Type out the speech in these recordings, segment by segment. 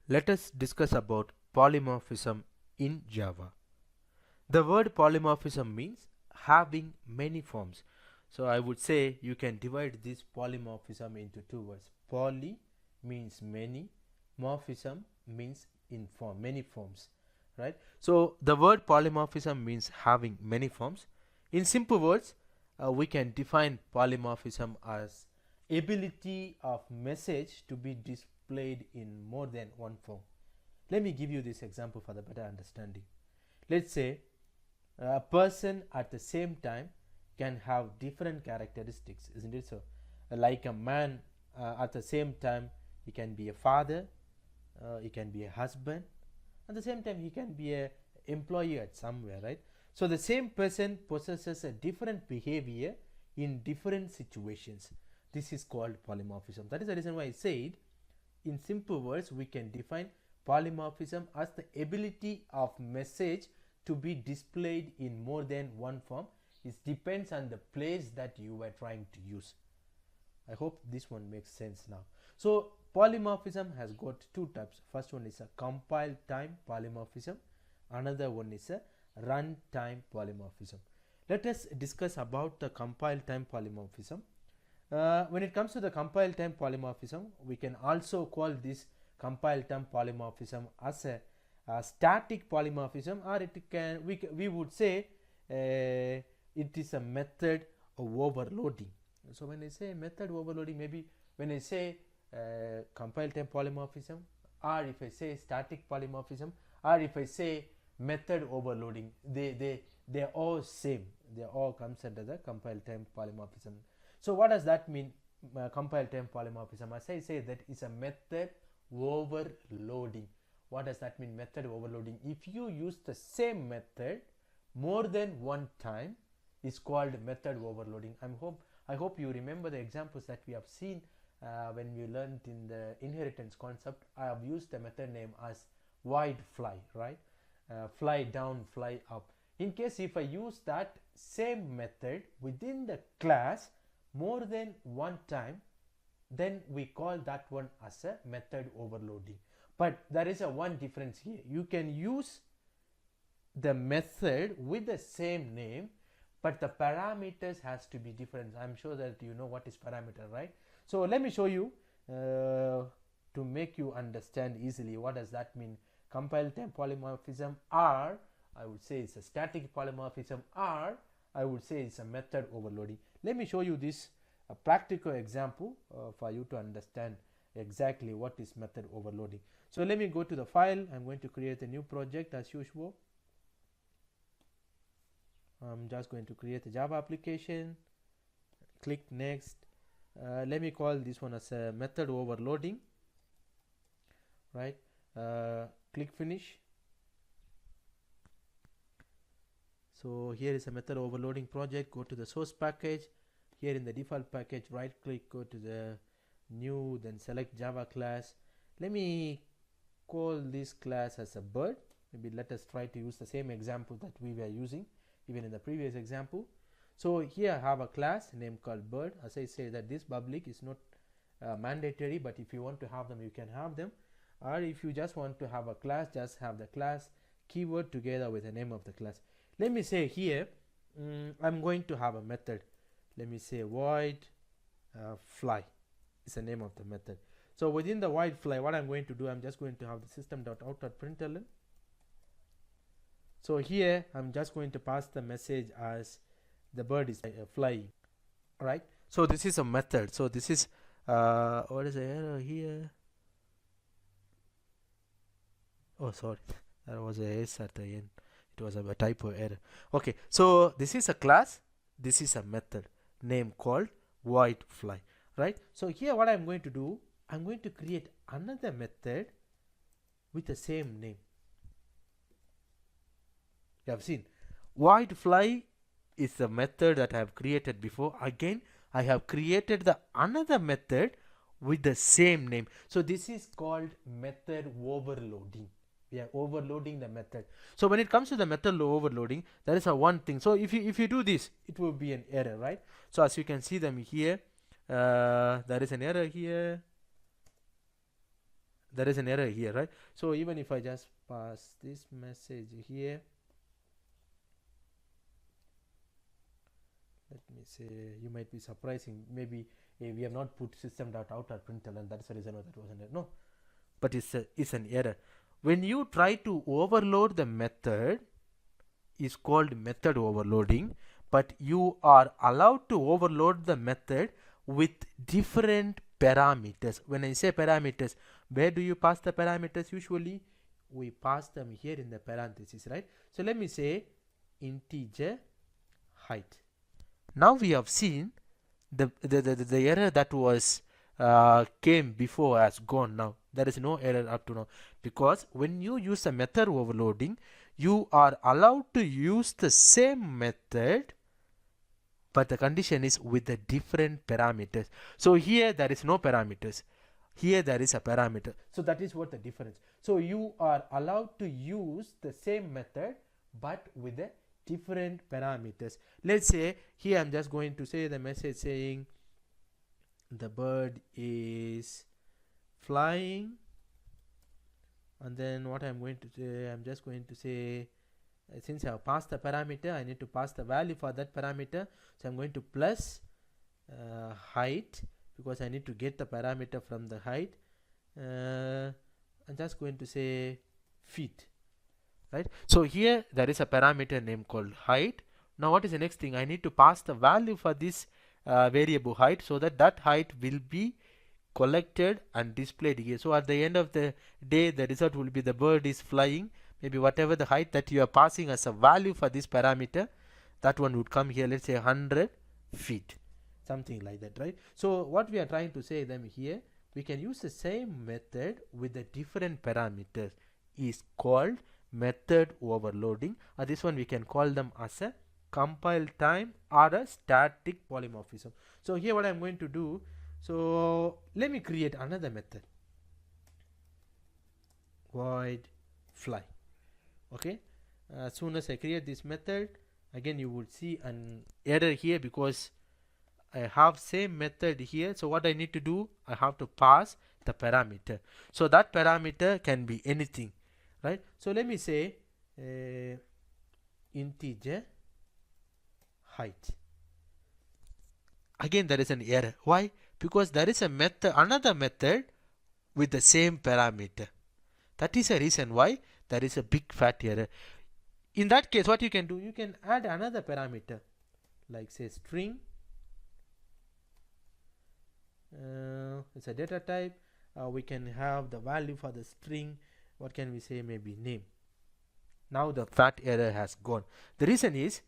Let us discuss about polymorphism in Java. The word polymorphism means having many forms. So I would say you can divide this polymorphism into two words. Poly means many, morphism means in form, many forms, right? So the word polymorphism means having many forms. In simple words, we can define polymorphism as ability of message to be displayed in more than one form. Let me give you this example for the better understanding. Let's say a person at the same time can have different characteristics, isn't it so? Like a man, at the same time he can be a father, he can be a husband, at the same time he can be a employee at somewhere, right? So the same person possesses a different behavior in different situations. This is called polymorphism. That is the reason why I said, in simple words, we can define polymorphism as the ability of message to be displayed in more than one form. It depends on the place that you were trying to use. I hope this one makes sense now. So polymorphism has got two types. First one is a compile time polymorphism. Another one is a runtime polymorphism. Let us discuss about the compile time polymorphism. When it comes to the compile time polymorphism, we can also call this compile time polymorphism as a static polymorphism, or we would say it is a method of overloading. So when I say method overloading, maybe when I say compile time polymorphism, or if I say static polymorphism, or if I say method overloading, they're all same. They all comes under the compile time polymorphism. So what does that mean, compile time polymorphism? As I say, that is a method overloading. What does that mean, method overloading? If you use the same method more than one time, is called method overloading. I hope you remember the examples that we have seen when we learned in the inheritance concept. I have used the method name as void fly, right? Fly down, fly up. In case if I use that same method within the class more than one time, then we call that one as a method overloading. But there is a one difference here. You can use the method with the same name, but the parameters has to be different. I'm sure that you know what is parameter, right? So let me show you to make you understand easily what does that mean. Compile time polymorphism, or I would say it's a static polymorphism, or I would say it's a method overloading. Let me show you this a practical example for you to understand exactly what is method overloading. So let me go to the file. I'm going to create a new project as usual. I'm just going to create a Java application. Click next. Let me call this one as a method overloading, right? Click finish. So here is a method overloading project. Go to the source package. Here in the default package, right click, go to the new, then select Java class. Let me call this class as a bird. Maybe let us try to use the same example that we were using even in the previous example. So here I have a class name called bird. As I say, that this public is not mandatory, but if you want to have them, you can have them. Or if you just want to have a class, just have the class keyword together with the name of the class. Let me say here, I'm going to have a method. Let me say void fly is the name of the method. So within the void fly, what I'm going to do, I'm just going to have the system.out.println. So here I'm just going to pass the message as the bird is flying. All right. So this is a method. So this is what is the error here? Oh, sorry, there was a S at the end. It was a typo error. Okay. So this is a class. This is a method name called void fly, right? So here what I'm going to do, I'm going to create another method with the same name. You have seen void fly is the method that I have created before. Again, I have created the another method with the same name. So this is called method overloading. We are overloading the method. So when it comes to the method overloading, there is a one thing. So if you do this, it will be an error, right? So as you can see them here, there is an error here. there is an error here, right? So even if I just pass this message here, let me say, you might be surprising, maybe we have not put system.out.println, and that's the reason why that was an error. No, but it's an error. When you try to overload the method, is called method overloading, but you are allowed to overload the method with different parameters. When I say parameters, where do you pass the parameters? Usually we pass them here in the parentheses, right? So let me say integer height. Now we have seen the error that was came before has gone. Now there is no error up to now, because when you use a method overloading, you are allowed to use the same method, but the condition is with the different parameters. So here there is no parameters, here there is a parameter, so that is what the difference. So you are allowed to use the same method but with the different parameters. Let's say here I'm just going to say the message saying the bird is flying, and then what I'm going to say, I'm just going to say, since I have passed the parameter, I need to pass the value for that parameter. So I'm going to plus height, because I need to get the parameter from the height. I'm just going to say feet, right? So here there is a parameter name called height. Now what is the next thing? I need to pass the value for this variable height, so that height will be collected and displayed here. So at the end of the day, the result will be the bird is flying. Maybe whatever the height that you are passing as a value for this parameter, that one would come here. Let's say 100 feet, something like that, right? So what we are trying to say them here, we can use the same method with the different parameters, is called method overloading. This one we can call them as a compile time or a static polymorphism. So here what I'm going to do, so let me create another method, void fly. Okay, as soon as I create this method, again you would see an error here because I have same method here. So what I need to do, I have to pass the parameter. So that parameter can be anything, right? So let me say integer height. Again there is an error. Why? Because there is a method, another method with the same parameter. That is a reason why there is a big fat error. In that case, what you can do, you can add another parameter, like say string. It's a data type. We can have the value for the string. What can we say? Maybe name. Now the fat error has gone. The reason is,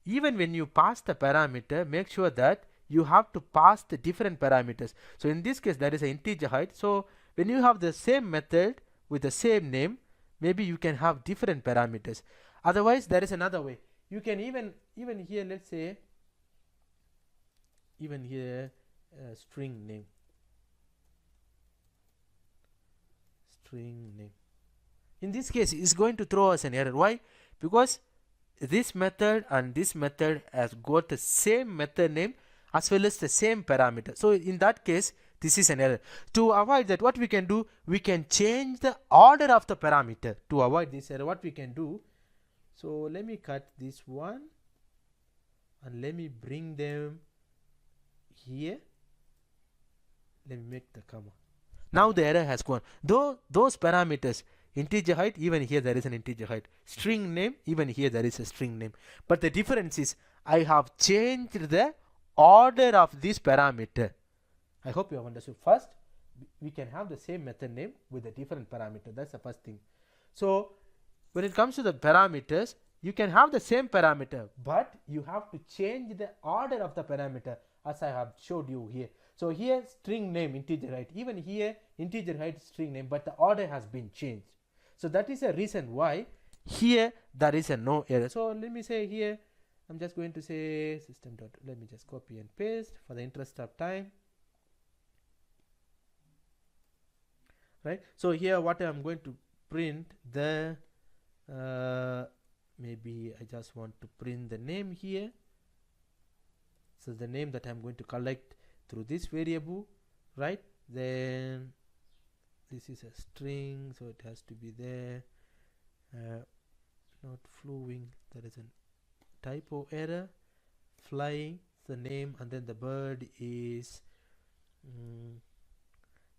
even when you pass the parameter, make sure that you have to pass the different parameters. So in this case, there is an integer height. So when you have the same method with the same name, maybe you can have different parameters. Otherwise, there is another way. You can even here, let's say, even here string name. String name. In this case, it's going to throw us an error. Why? Because this method and this method has got the same method name as well as the same parameter. So in that case, this is an error. To avoid that, what we can do, we can change the order of the parameter. To avoid this error, what we can do, so let me cut this one and let me bring them here. Let me make the comma. Now the error has gone. Though those parameters, integer height, even here there is an integer height. String name, even here there is a string name. But the difference is, I have changed the order of this parameter. I hope you have understood. First, we can have the same method name with a different parameter. That's the first thing. So when it comes to the parameters, you can have the same parameter, but you have to change the order of the parameter, as I have showed you here. So here string name integer height, even here integer height string name, but the order has been changed. So that is a reason why here there is a no error. So let me say here, I'm just going to say system dot, let me just copy and paste for the interest of time. Right, so here what I'm going to print, the maybe I just want to print the name here. So the name that I'm going to collect through this variable, right? Then this is a string, so it has to be there. Not flowing, there is a typo error. Flying, the name, and then the bird is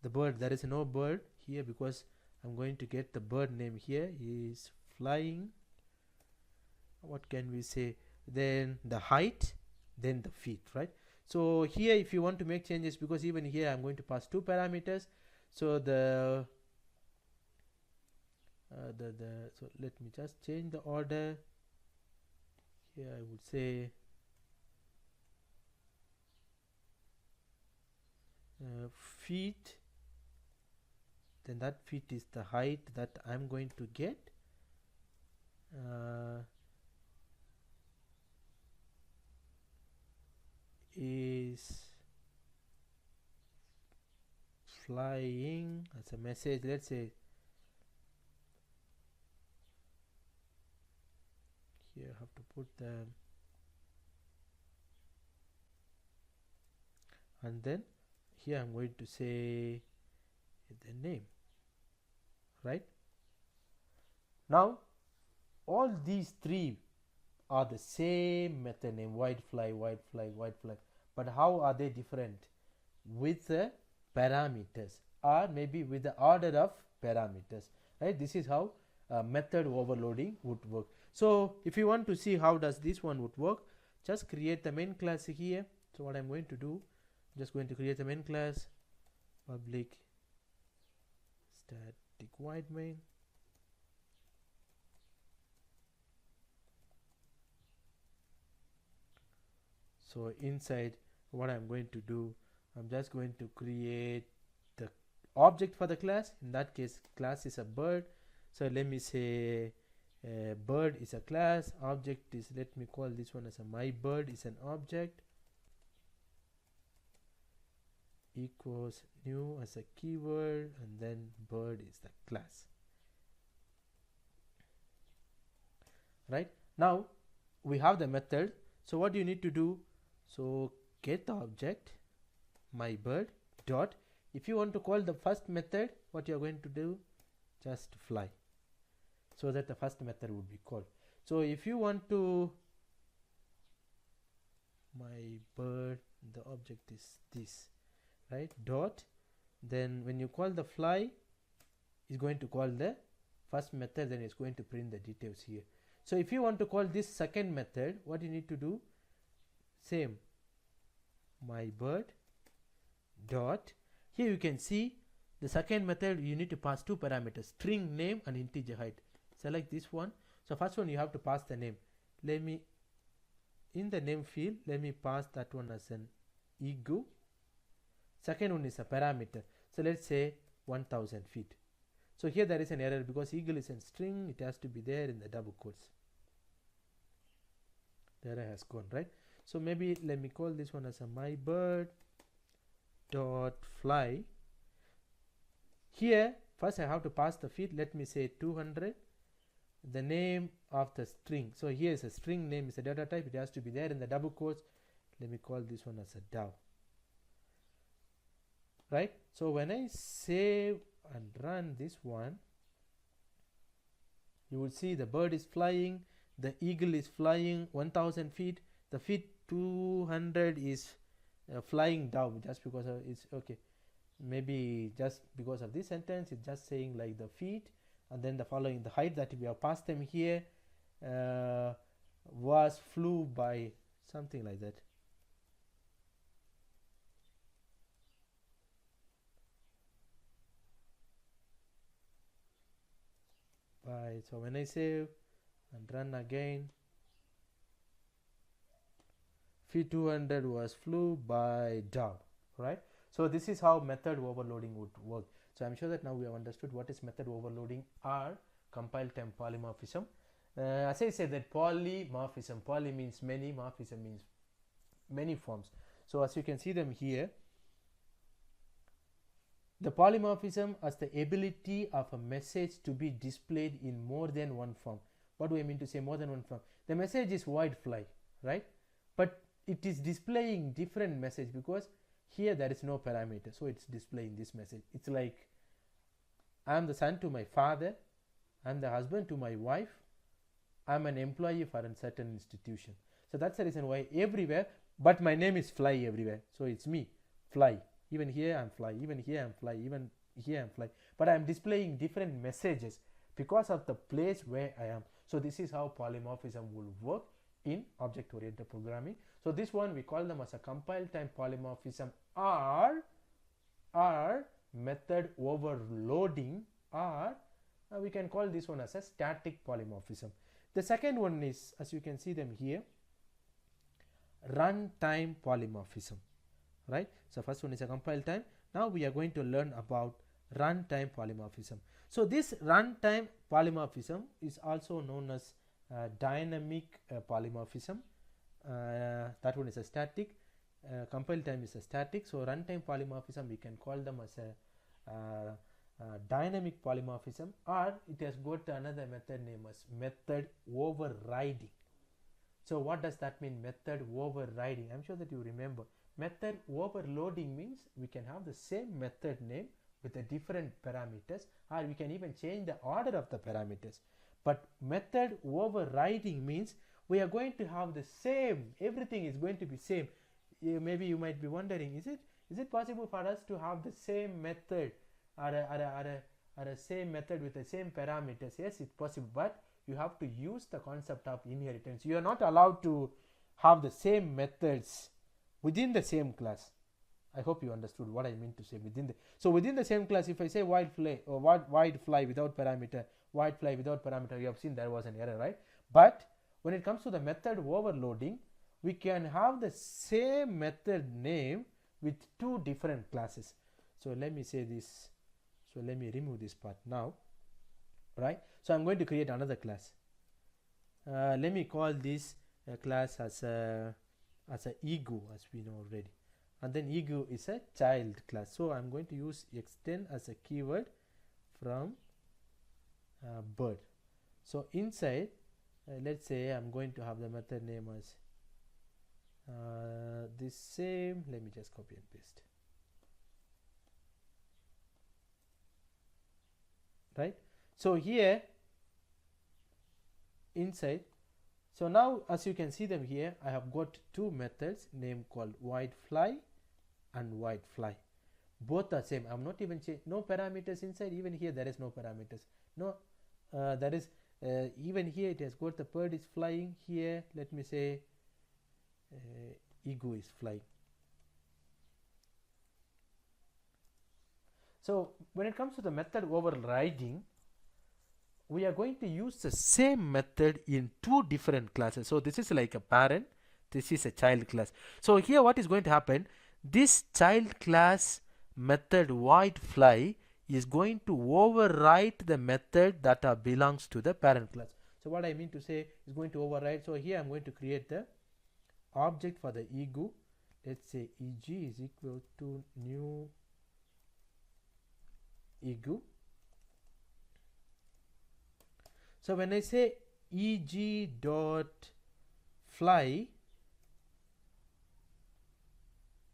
the bird. There is no bird here because I'm going to get the bird name here is flying. What can we say? Then the height, then the feet, right? So here if you want to make changes, because even here I'm going to pass two parameters, so so let me just change the order here. I would say feet, then that feet is the height that I'm going to get. Is flying as a message. Let's say here I have to put the, and then here I'm going to say the name, right? Now all these three are the same method name, white fly, white fly, white fly, but how are they different? With the parameters, or maybe with the order of parameters, right? This is how method overloading would work. So if you want to see how does this one would work, just create the main class here. So what I'm going to do, I'm just going to create the main class, public static void main. So inside what I'm going to do, I'm just going to create the object for the class. In that case, class is a bird. So let me say bird is a class, object is, let me call this one as a my bird is an object, equals new as a keyword, and then bird is the class. Right, now we have the method. So what do you need to do? So get the object my bird dot, if you want to call the first method, what you are going to do, just fly, so that the first method would be called. So if you want to my bird, the object is this, right, dot, then when you call the fly, is going to call the first method, then it's going to print the details here. So if you want to call this second method, what you need to do, same my bird dot, here you can see the second method, you need to pass two parameters, string name and integer height. Select this one. So first one you have to pass the name. Let me, in the name field, let me pass that one as an ego. Second one is a parameter, so let's say 1000 feet. So here there is an error because eagle is a string, it has to be there in the double quotes. The error has gone, right? So maybe let me call this one as a my bird dot fly. Here first I have to pass the feet, let me say 200, the name of the string. So here is a string name, is a data type, it has to be there in the double quotes. Let me call this one as a dove, right? So when I save and run this one, you will see the bird is flying, the eagle is flying 1000 feet, the feet 200 is flying down, just because of it's okay, maybe just because of this sentence it's just saying like the feet, and then the following, the height that we have passed them here was flew by something like that. By, so when I save and run again, feet 200 was flew by dove, right? So this is how method overloading would work. So I'm sure that now we have understood what is method overloading or compile time polymorphism. As I said that polymorphism, poly means many, morphism means many forms. So as you can see them here, the polymorphism has the ability of a message to be displayed in more than one form. What do I mean to say more than one form? The message is white fly, right? But it is displaying different message because here there is no parameter, so it's displaying this message. It's like I am the son to my father, I am the husband to my wife, I am an employee for a certain institution. So that's the reason why everywhere, but my name is Fly everywhere. So it's me, Fly. Even here I'm Fly, even here I'm Fly, even here I'm Fly. But I'm displaying different messages because of the place where I am. So this is how polymorphism will work in object-oriented programming. So this one we call them as a compile time polymorphism or method overloading, or we can call this one as a static polymorphism. The second one is, as you can see them here, runtime polymorphism, right? So first one is a compile time. Now we are going to learn about runtime polymorphism. So this runtime polymorphism is also known as dynamic polymorphism. That one is a static. Compile time is a static. So runtime polymorphism, we can call them as a dynamic polymorphism, or it has got another method name as method overriding. So what does that mean, method overriding? I'm sure that you remember. Method overloading means we can have the same method name with the different parameters, or we can even change the order of the parameters. But method overriding means we are going to have the same, everything is going to be same. Maybe you might be wondering, is it possible for us to have the same method or a same method with the same parameters? Yes, it's possible, but you have to use the concept of inheritance. You are not allowed to have the same methods within the same class. I hope you understood what I mean to say. Within the same class, if I say wide fly or wide fly without parameter, wide fly without parameter, you have seen there was an error, right? But when it comes to the method overloading, we can have the same method name with two different classes. So let me say this. So let me remove this part now, right? So I'm going to create another class. Let me call this class as a ego, as we know already, and then ego is a child class. So I'm going to use extend as a keyword from bird. So inside, let's say I'm going to have the method name as this same. Let me just copy and paste, right? So here inside, so now as you can see them here, I have got two methods named called wide fly and wide fly. Both are same. I'm not even no parameters inside. Even here there is no parameters. No, there is even here it has got the bird is flying. Here let me say ego is flying. So when it comes to the method overriding, we are going to use the same method in two different classes. So this is like a parent, this is a child class. So here what is going to happen, this child class method wide fly is going to override the method that belongs to the parent class. So what I mean to say is going to override. So here I'm going to create the object for the ego. Let's say eg is equal to new ego. So when I say eg dot fly,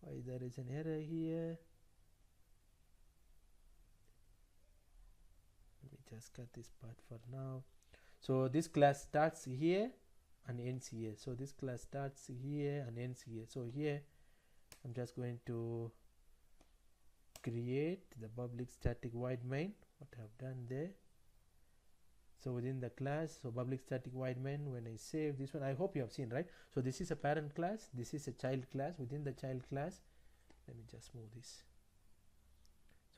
why there is an error here? Let me just cut this part for now. So this class starts here and ends here. So this class starts here and ends here. So here I'm just going to create the public static void main, what I have done there. So within the class, so public static void main, when I save this one, I hope you have seen, right? So this is a parent class, this is a child class. Within the child class, let me just move this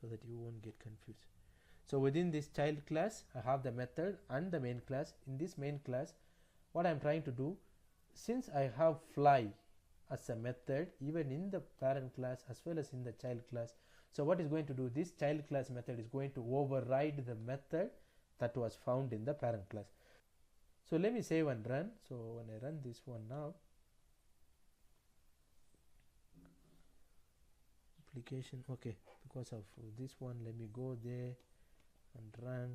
so that you won't get confused. So within this child class, I have the method and the main class. In this main class, what I'm trying to do, since I have fly as a method even in the parent class as well as in the child class, so what is going to do, this child class method is going to override the method that was found in the parent class. So let me save and run. So when I run this one now, application, okay, because of this one, let me go there and run.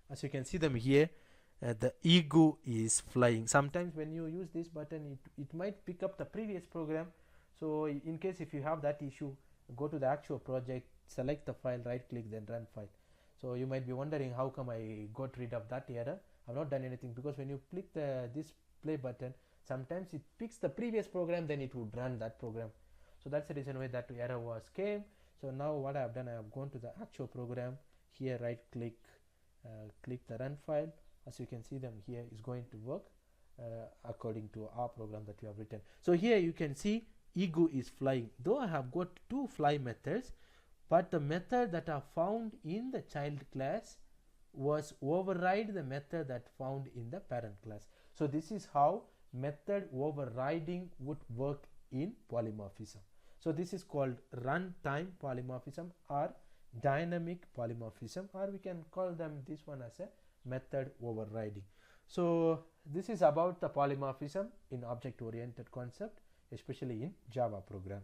As you can see them here, the ego is flying. Sometimes when you use this button, it might pick up the previous program. So in case if you have that issue, go to the actual project, select the file, right click, then run file. So you might be wondering how come I got rid of that error. I've not done anything, because when you click this play button, sometimes it picks the previous program, then it would run that program. So that's the reason why that error was came. So now what I have done, I have gone to the actual program, here right click, click the run file. As you can see, them here is going to work according to our program that we have written. So here you can see ego is flying. Though I have got two fly methods, but the method that are found in the child class was override the method that found in the parent class. So this is how method overriding would work in polymorphism. So this is called runtime polymorphism or dynamic polymorphism, or we can call them this one as a method overriding. So this is about the polymorphism in object oriented concept, especially in Java program.